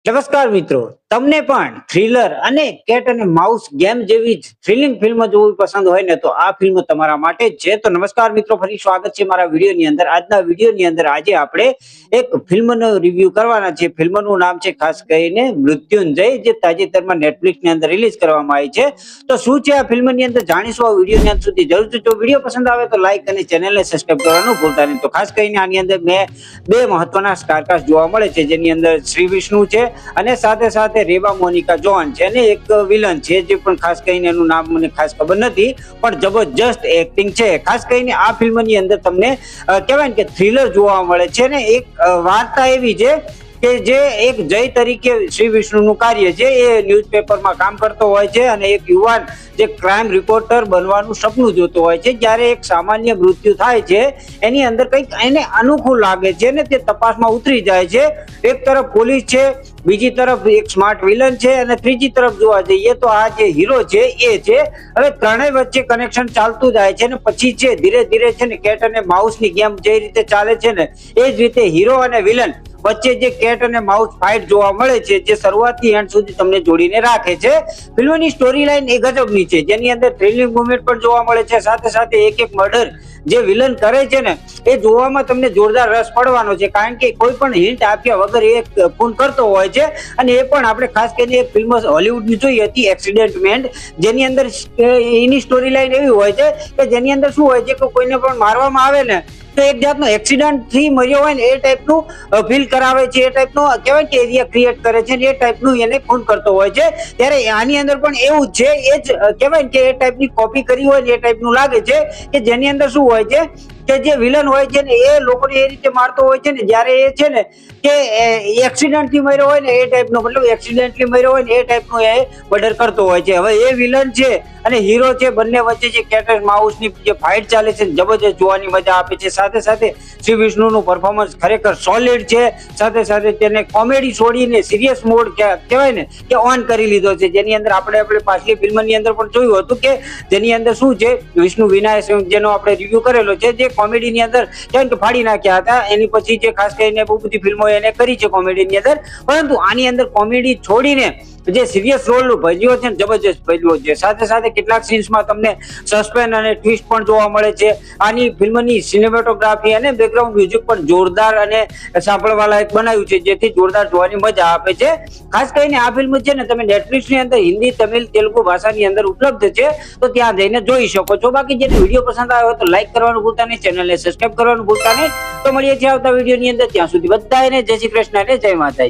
નમસ્કાર મિત્રો, તમને પણ થ્રિલર અને કેટ અને માઉસ ગેમ જેવી જ થ્રિલિંગ ફિલ્મ જોવી પસંદ હોય ને તો આ ફિલ્મ તમારા માટે જ છે. તો નમસ્કાર મિત્રો, ફરી સ્વાગત છે મારા વિડીયોની અંદર. આજના વિડીયોની અંદર આજે આપણે એક ફિલ્મનો રિવ્યુ કરવાના છે. ફિલ્મનું નામ છે ખાસ કરીને મૃત્યુંજય, જે તાજેતરમાં નેટફ્લિક્સની અંદર રિલીઝ કરવામાં આવી છે. તો શું છે આ ફિલ્મની અંદર જાણીશું આ વિડીયોની અંત સુધી. જરૂરથી જો વિડીયો પસંદ આવે તો લાઈક અને ચેનલને સબસ્ક્રાઇબ કરવાનું ભૂલતા નહીં. તો ખાસ કરીને આની અંદર મેં બે મહત્વના સ્ટારકાસ્ટ જોવા મળે છે, જેની અંદર શ્રી વિષ્ણુ છે અને સાથે સાથે રેબા મોનિકા જોન છે અને એક વિલન છે જે પણ ખાસ કરીને એનું નામ મને ખાસ ખબર નથી, પણ જબરજસ્ત એક્ટિંગ છે. ખાસ કરીને આ ફિલ્મની અંદર તમને કહેવાય ને કે થ્રિલર જોવા મળે છે ને એક વાર્તા એવી છે કે જે એક જય તરીકે શ્રી વિષ્ણુનું કાર્ય છે. એ ન્યૂઝપેપરમાં કામ કરતો હોય છે અને એક યુવાન જે ક્રાઇમ રિપોર્ટર બનવાનું સપનું જોતો હોય છે. જ્યારે એક સામાન્ય મૃત્યુ થાય છે એની અંદર કંઈક એને અનુકૂળ લાગે છે ને તે તપાસમાં ઉતરી જાય છે. એક તરફ પોલીસ છે, બીજી તરફ એક સ્માર્ટ વિલન છે અને ત્રીજી તરફ જોવા જઈએ તો આ જે હીરો છે એ છે. હવે ત્રણેય વચ્ચે કનેક્શન ચાલતું જાય છે ને પછી છે ધીરે ધીરે છે ને કેટ અને માઉસની ગેમ જે રીતે ચાલે છે ને એ જ રીતે હીરો અને વિલન વચ્ચે જે કેટ અને માઉસ ફાઇટ જોવા મળે છે, જે શરૂઆતથી એન્ડ સુધી તમને જોડીને રાખે છે. ફિલ્મની સ્ટોરી લાઈન એ ગજબની છે, જેની અંદર થ્રિલિંગ મુવમેન્ટ પણ જોવા મળે છે. સાથે સાથે એક મર્ડર જે વિલન કરે છે ને એ જોવામાં તમને જોરદાર રસ પડવાનો છે, કારણ કે કોઈ પણ હિન્ટ આપ્યા વગર એ ખૂન કરતો હોય છે. અને એ પણ આપણે ખાસ કરીને એક ફિલ્મ હોલિવૂડની જોઈ હતી, એક્સિડન્ટ મેન, જેની અંદર એની સ્ટોરી લાઈન એવી હોય છે કે જેની અંદર શું હોય છે કે કોઈને પણ મારવામાં આવે ને તો એક જાતનો એક્સિડન્ટ થી મર્યો હોય ને એ ટાઈપનું ફીલ કરાવે છે. એ ટાઈપનો કહેવાય કે એરિયા ક્રિએટ કરે છે ને એ ટાઈપનું એને ખૂન કરતો હોય છે. ત્યારે આની અંદર પણ એવું જ છે, એ જ કહેવાય કે એ ટાઈપની કોપી કરી હોય ને એ ટાઈપનું લાગે છે કે જેની અંદર શું હોય છે કે જે વિલન હોય છે ને એ લોકોને એ રીતે મારતો હોય છે ને જ્યારે એ છે ને કે એક્સિડન્ટ થી મર્યો હોય ને એ ટાઈપનો, મતલબ એક્સિડન્ટલી મર્યો હોય ને એ ટાઈપનું એ મર્ડર કરતો હોય છે. હવે એ વિલન છે અને હીરો છે, બંને વચ્ચે જે કેટ એન્ડ માઉસની જે ફાઇટ ચાલે છે જબરજસ્ત જોવાની મજા આપે છે. સાથે સાથે શ્રી વિષ્ણુનું પરફોર્મન્સ ખરેખર સોલિડ છે. સાથે સાથે તેને કોમેડી છોડીને સિરિયસ મોડ કહેવાય ને કે ઓન કરી લીધો છે, જેની અંદર આપણે પાછલી ફિલ્મની અંદર પણ જોયું હતું કે જેની અંદર શું છે વિષ્ણુ વિનાય જેનો આપણે રિવ્યુ કરેલો છે, જે કોમેડીની અંદર કેમ કે ફાડી નાખ્યા હતા. એની પછી જે ખાસ કરીને બહુ બધી ફિલ્મો એને કરી છે કોમેડીની અંદર, પરંતુ આની અંદર કોમેડી છોડીને જે સિરિયસ રોલ ભજવ્યો છે ને જબરજસ્ત ભજવ્યો છે. સાથે સાથે કેટલાક સીન્સમાં તમને સસ્પેન્સ અને ટ્વિસ્ટ પણ જોવા મળે છે. આની ફિલ્મની સિનેમેટોગ્રાફી અને બેકગ્રાઉન્ડ મ્યુઝિક પણ જોરદાર અને સાંભળવા લાયક બનાવ્યું છે, જેથી જોરદાર જોવાની મજા આપે છે. ખાસ કરીને આ ફિલ્મ છે ને તમે નેટફ્લિક્સની અંદર હિન્દી, તમિલ, તેલુગુ ભાષાની અંદર ઉપલબ્ધ છે, તો ત્યાં જઈને જોઈ શકો છો. બાકી જેને વિડીયો પસંદ આવ્યો હોય તો લાઈક કરવાનું ભૂલતા નહીં, ચેનલને સબસ્ક્રાઇબ કરવાનું ભૂલતા નહીં. તો મળીએ છીએ આવતા વિડીયોની અંદર. ત્યાં સુધી બધાને જય શ્રી કૃષ્ણ અને જય માતાજી.